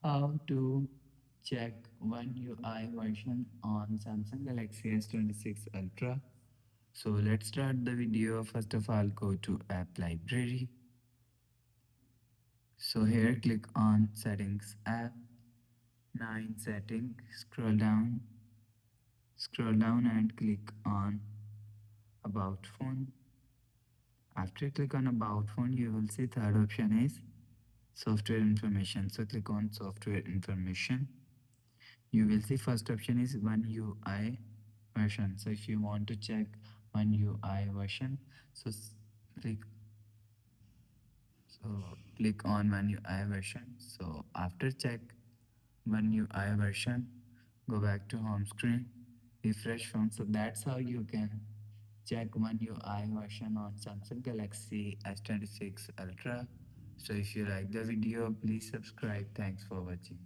How to check One UI version on Samsung Galaxy S26 Ultra. So let's start the video. First of all, go to App Library. So here click on Settings App, 9 Setting, scroll down and click on About Phone. After you click on About Phone, you will see third option is Software Information. So click on Software Information. You will see first option is One UI version. So if you want to check One UI version, so click so click on One UI version. So after check One UI version, go back to home screen, refresh phone. So that's how you can check One UI version on Samsung Galaxy S26 Ultra. So if you like the video, please subscribe. Thanks for watching.